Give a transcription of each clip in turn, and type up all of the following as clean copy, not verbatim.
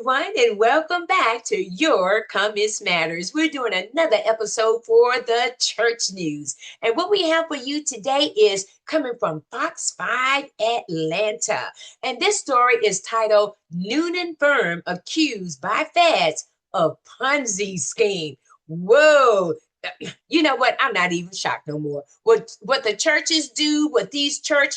everyone, and welcome back to Your Comments Matters. We're doing another episode for the church news. And what we have for you today is coming from Fox 5 Atlanta. And this story is titled Noonan Firm Accused by Feds of Ponzi Scheme. Whoa. You know what? I'm not even shocked no more. What the churches do, what these church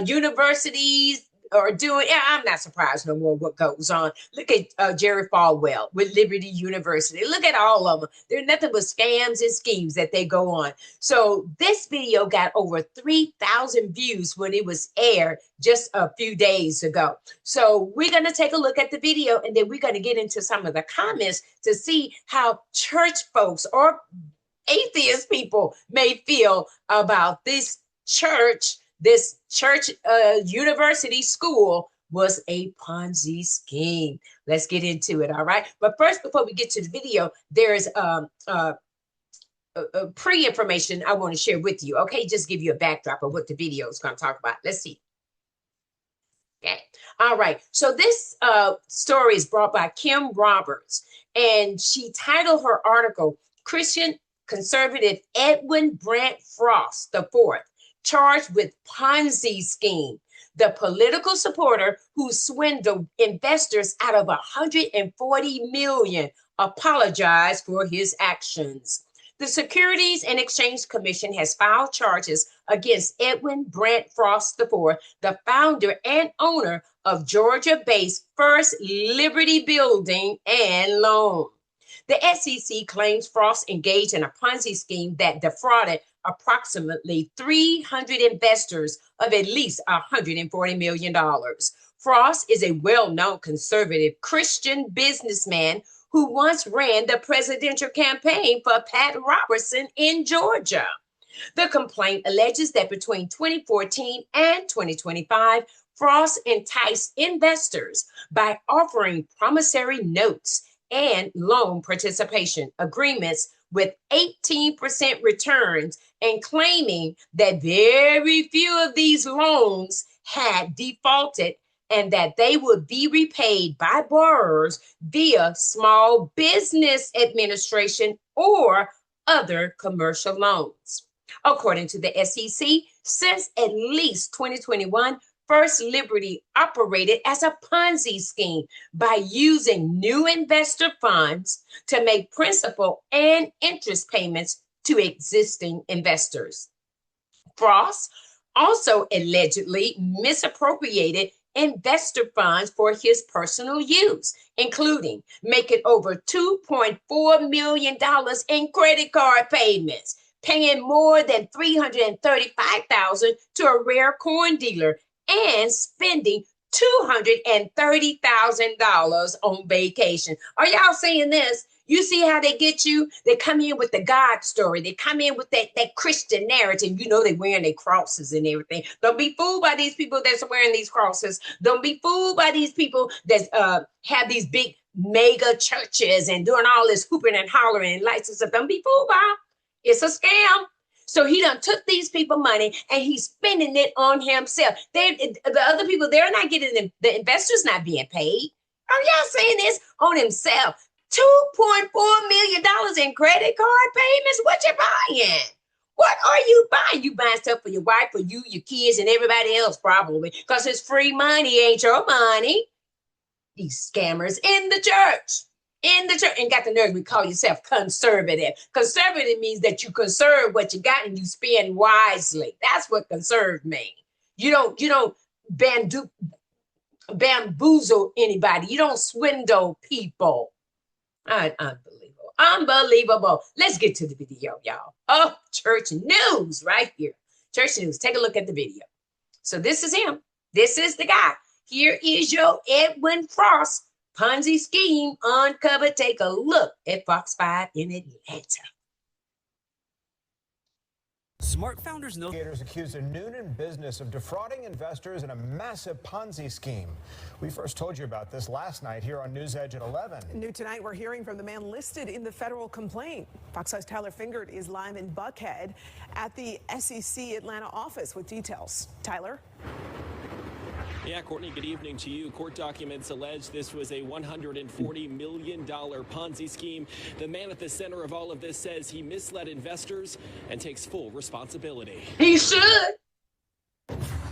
universities are doing. Yeah, I'm not surprised no more what goes on. Look at Jerry Falwell with Liberty University. Look at all of them. They're nothing but scams and schemes that they go on. So this video got over 3,000 views when it was aired just a few days ago. So we're going to take a look at the video, and then we're going to get into some of the comments to see how church folks or atheist people may feel about this church university school was a Ponzi scheme. Let's get into it, all right? But first, before we get to the video, there's pre-information I want to share with you, okay? Just give you a backdrop of what the video is going to talk about. Let's see. Okay, all right. So this story is brought by Kim Roberts, and she titled her article, Christian Conservative Edwin Brant Frost IV, charged with Ponzi scheme. The political supporter who swindled investors out of $140 million apologized for his actions. The Securities and Exchange Commission has filed charges against Edwin Brant Frost IV, the founder and owner of Georgia-based First Liberty Building and Loan. The SEC claims Frost engaged in a Ponzi scheme that defrauded approximately 300 investors of at least $140 million. Frost is a well-known conservative Christian businessman who once ran the presidential campaign for Pat Robertson in Georgia. The complaint alleges that between 2014 and 2025, Frost enticed investors by offering promissory notes and loan participation agreements with 18% returns and claiming that very few of these loans had defaulted and that they would be repaid by borrowers via Small Business Administration or other commercial loans. According to the SEC, since at least 2021, First Liberty operated as a Ponzi scheme by using new investor funds to make principal and interest payments to existing investors. Frost also allegedly misappropriated investor funds for his personal use, including making over $2.4 million in credit card payments, paying more than $335,000 to a rare coin dealer, and spending $230,000 on vacation. Are y'all seeing this? You see how they get you? They come in with the God story. They come in with that Christian narrative. You know, they're wearing their crosses and everything. Don't be fooled by these people that's wearing these crosses. Don't be fooled by these people that have these big mega churches and doing all this hooping and hollering and lights and stuff. Don't be fooled by. It's a scam. So he done took these people money and he's spending it on himself. The other people, they're not getting the investors not being paid. Are y'all saying this? On himself? $2.4 million in credit card payments? What you buying? What are you buying? You buying stuff for your wife, for you, your kids, and everybody else probably, because it's free money, ain't your money. These scammers in the church. And got the nerve to call yourself conservative. Conservative means that you conserve what you got and you spend wisely. That's what conserve means. You don't bamboozle anybody. You don't swindle people. Unbelievable. Let's get to the video, y'all. Oh, church news right here. Church news. Take a look at the video. So this is him. This is the guy. Here is your Edwin Frost Ponzi scheme uncovered. Take a look at Fox 5 in Atlanta. Smart founders know. Investigators accused a Noonan business of defrauding investors in a massive Ponzi scheme. We first told you about this last night here on News Edge at 11. New tonight, we're hearing from the man listed in the federal complaint. Fox 5's Tyler Fingert is live in Buckhead at the SEC Atlanta office with details. Tyler? Yeah, Courtney, good evening to you. Court documents allege this was a $140 million Ponzi scheme. The man at the center of all of this says he misled investors and takes full responsibility. He should.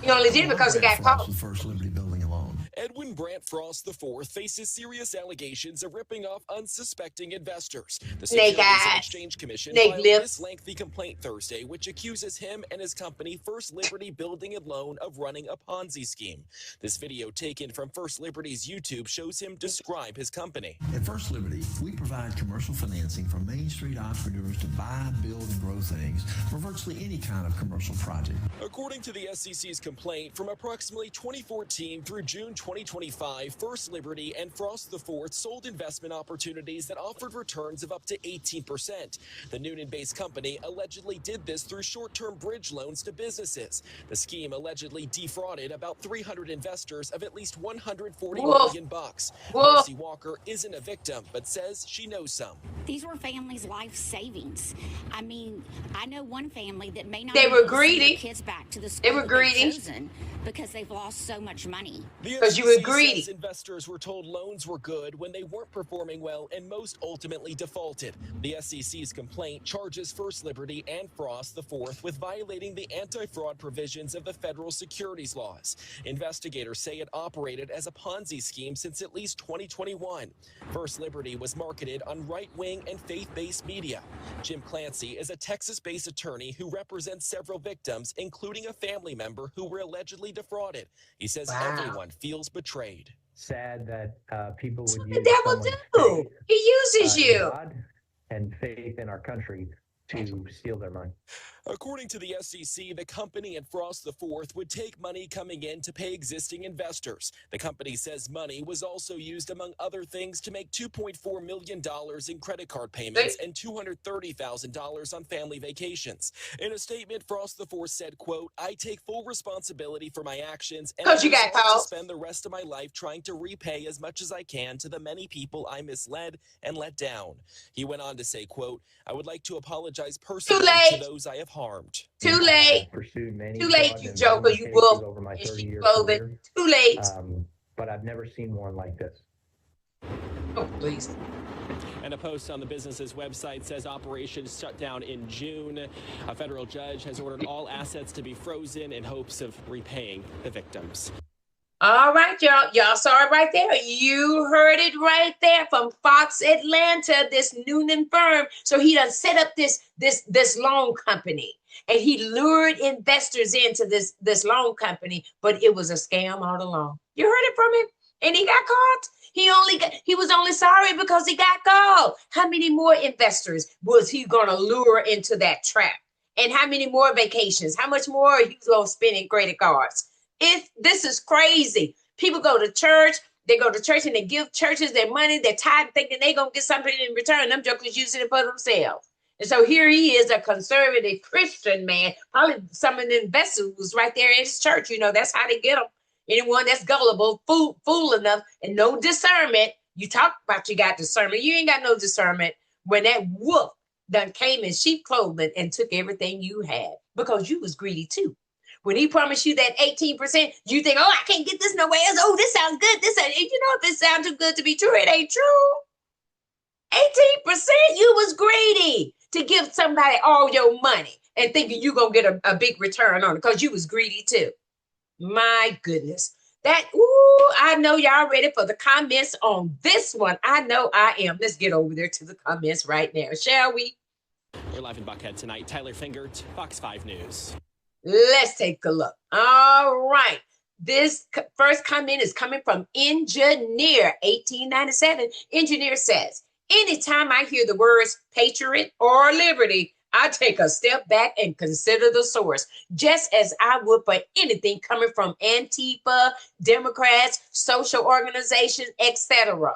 He only did it because he got caught. First Liberty building alone. Edwin Brandt Frost IV faces serious allegations of ripping off unsuspecting investors. The Snake Securities and eyes. Exchange Commission Snake filed lips. this lengthy complaint Thursday, which accuses him and his company, First Liberty Building and Loan, of running a Ponzi scheme. This video taken from First Liberty's YouTube shows him describe his company. At First Liberty, we provide commercial financing for Main Street entrepreneurs to buy, build, and grow things for virtually any kind of commercial project. According to the SEC's complaint, from approximately 2014 through June 2025, First Liberty and Frost IV sold investment opportunities that offered returns of up to 18%. The Noonan-based company allegedly did this through short-term bridge loans to businesses. The scheme allegedly defrauded about 300 investors of at least $140 million bucks. Marcy Walker isn't a victim, but says she knows some. These were families' life savings. I mean, I know one family that may not They be were able to send greedy. their kids back to the school They were they've greedy. chosen because they've lost so much money. Because you were greedy. Says investors were told loans were good when they weren't performing well and most ultimately defaulted. The SEC's complaint charges First Liberty and Frost IV with violating the anti-fraud provisions of the federal securities laws. Investigators say it operated as a Ponzi scheme since at least 2021. First Liberty was marketed on right-wing and faith-based media. Jim Clancy is a Texas-based attorney who represents several victims, including a family member who were allegedly defrauded. He says everyone feels betrayed. Sad that people would What use the devil someone's do? He uses faith, you. God and faith in our country to steal their money. According to the SEC, the company and Frost IV would take money coming in to pay existing investors. The company says money was also used, among other things, to make $2.4 million in credit card payments and $230,000 on family vacations. In a statement, Frost IV said, quote, "I take full responsibility for my actions and Because you got resolve to caught. spend the rest of my life trying to repay as much as I can to the many people I misled and let down." He went on to say, quote, "I would like to apologize personally late. to those I have harmed." Too late. I've pursued many Too late, fraud you and joker, violent you cases wolf. over my And sheep 30-year clothing. career. Too late. But I've never seen one like this. Oh, please. And a post on the business's website says operations shut down in June. A federal judge has ordered all assets to be frozen in hopes of repaying the victims. All right, y'all. Y'all saw it right there. You heard it right there from Fox Atlanta, this Noonan firm. So he done set up this loan company, and he lured investors into this loan company, but it was a scam all along. You heard it from him, and he got caught. He was only sorry because he got caught. How many more investors was he gonna lure into that trap? And how many more vacations? How much more are you gonna spend in credit cards? If this is crazy, people go to church, and they give churches their money, their tithe, thinking they're going to get something in return. Them jokers using it for themselves. And so here he is, a conservative Christian man. Probably some of the investors was right there in his church. You know, that's how they get them. Anyone that's gullible, fool enough, and no discernment. You talk about you got discernment. You ain't got no discernment when that wolf done came in sheep clothing and took everything you had because you was greedy too. When he promised you that 18%, you think, oh, I can't get this nowhere else. Oh, this sounds good. If this sounds too good to be true, it ain't true. 18%, you was greedy to give somebody all your money and thinking you're going to get a big return on it because you was greedy too. My goodness. I know y'all ready for the comments on this one. I know I am. Let's get over there to the comments right now, shall we? We're live in Buckhead tonight. Tyler Fingert, Fox 5 News. Let's take a look. All right. This first comment is coming from Engineer 1897. Engineer says, anytime I hear the words patriot or liberty, I take a step back and consider the source, just as I would for anything coming from Antifa, Democrats, social organizations, etc.,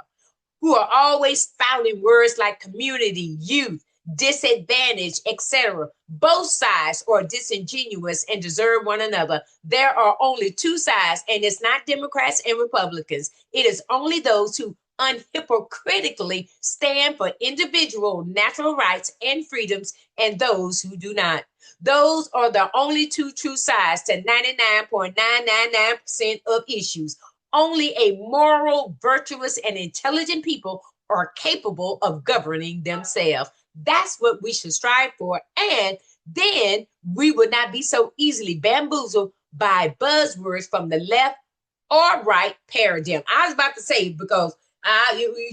who are always spouting words like community, youth, disadvantage, etc. Both sides are disingenuous and deserve one another. There are only two sides, and it's not Democrats and Republicans. It is only those who unhypocritically stand for individual natural rights and freedoms and those who do not. Those are the only two true sides to 99.999% of issues. Only a moral, virtuous, and intelligent people are capable of governing themselves. That's what we should strive for. And then we would not be so easily bamboozled by buzzwords from the left or right paradigm. I was about to say, because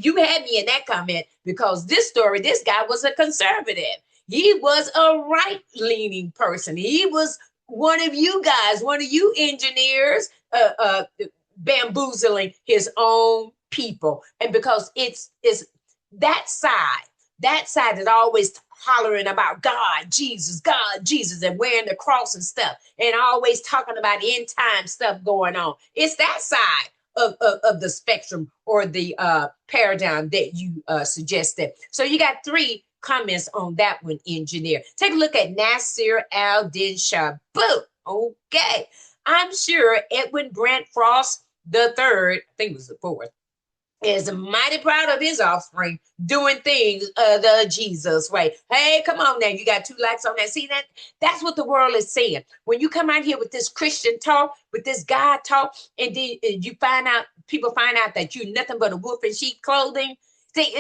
you had me in that comment, because this guy was a conservative. He was a right-leaning person. He was one of you guys, one of you engineers, bamboozling his own people. And because it's that side is always hollering about God, Jesus, and wearing the cross and stuff, and always talking about end time stuff going on. It's that side of the spectrum or the paradigm that you suggested. So you got 3 comments on that one, engineer. Take a look at Nasir al-Din Shabu. Okay. I'm sure Edwin Brent Frost the third, I think it was the 4th, is mighty proud of his offspring doing things the Jesus way. Hey, come on now. You got 2 likes on that. See that? That's what the world is saying. When you come out here with this Christian talk, with this God talk, and then people find out that you're nothing but a wolf in sheep clothing. They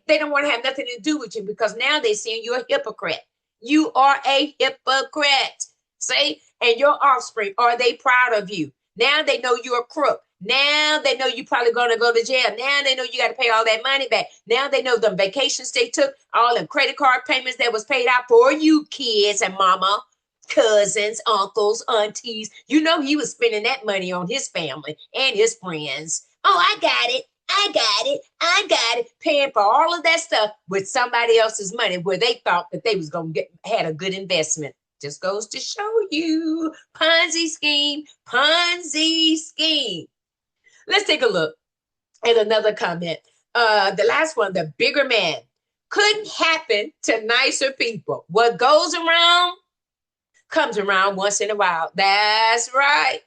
don't want to have nothing to do with you, because now they're seeing you're a hypocrite. You are a hypocrite. See? And your offspring, are they proud of you? Now they know you're a crook. Now they know you're probably going to go to jail. Now they know you got to pay all that money back. Now they know the vacations they took, all the credit card payments that was paid out for you kids and mama, cousins, uncles, aunties. You know he was spending that money on his family and his friends. Oh, I got it. Paying for all of that stuff with somebody else's money where they thought that they was going to had a good investment. Just goes to show you. Ponzi scheme. Let's take a look at another comment. The last one, the bigger man. Couldn't happen to nicer people. What goes around comes around once in a while. That's right.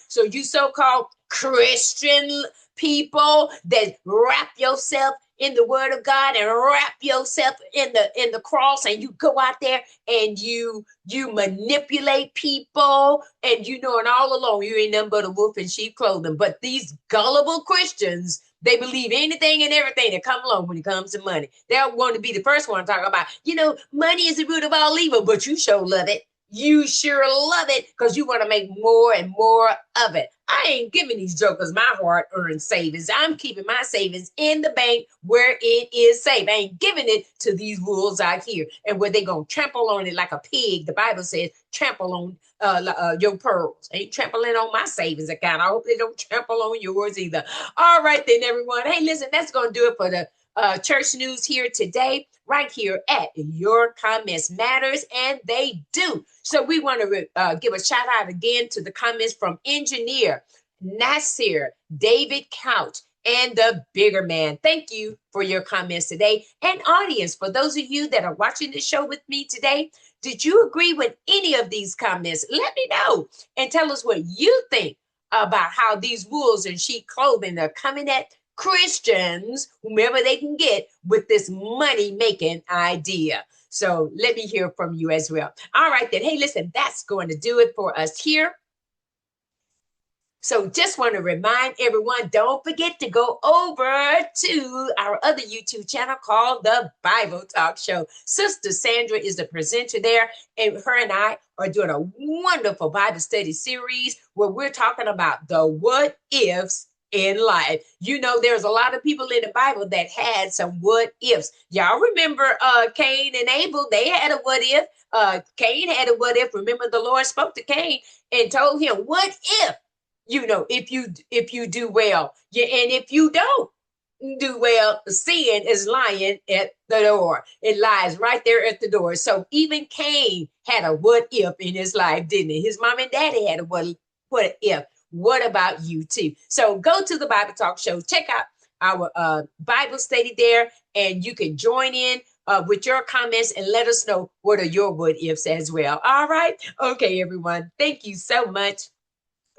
So you so-called Christian people that wrap yourself in the word of God and wrap yourself in the cross, and you go out there and you manipulate people, and and all along you ain't nothing but a wolf in sheep clothing. But these gullible Christians, they believe anything and everything that come along when it comes to money. They're going to be the first one to talk about, money is the root of all evil, but you sure love it. You sure love it because you want to make more and more of it. I ain't giving these jokers my hard-earned savings. I'm keeping my savings in the bank where it is safe. I ain't giving it to these wolves out here, and where they going to trample on it like a pig. The Bible says trample on your pearls. Ain't trampling on my savings account. I hope they don't trample on yours either. All right then, everyone. Hey, listen, that's going to do it for the church news here today, right here at Your Comments Matters, and they do. So we want to give a shout out again to the comments from engineer Nasir, David Couch, and the bigger man. Thank you for your comments today. And audience, for those of you that are watching the show with me today, did you agree with any of these comments? Let me know and tell us what you think about how these wolves in sheep clothing are coming at Christians, whomever they can get, with this money-making idea. So let me hear from you as well. All right, then. Hey, listen, that's going to do it for us here. So just want to remind everyone, don't forget to go over to our other YouTube channel called The Bible Talk Show. Sister Sandra is the presenter there, and her and I are doing a wonderful Bible study series where we're talking about the what ifs in life. There's a lot of people in the Bible that had some what ifs. Y'all remember Cain and Abel? They had a what if. Cain had a what if. Remember, the Lord spoke to Cain and told him, what if, if you do well, and if you don't do well, sin is lying at the door. It lies right there at the door. So even Cain had a what if in his life, didn't he? His mom and daddy had a what if. What about you too? So go to the Bible Talk Show, check out our Bible study there, and you can join in with your comments and let us know what are your what ifs as well. All right. Okay, everyone. Thank you so much.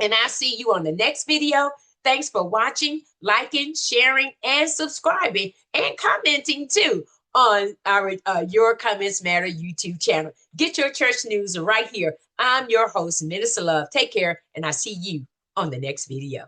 And I'll see you on the next video. Thanks for watching, liking, sharing, and subscribing, and commenting too on our Your Comments Matter YouTube channel. Get your church news right here. I'm your host, Minister Love. Take care, and I see you on the next video.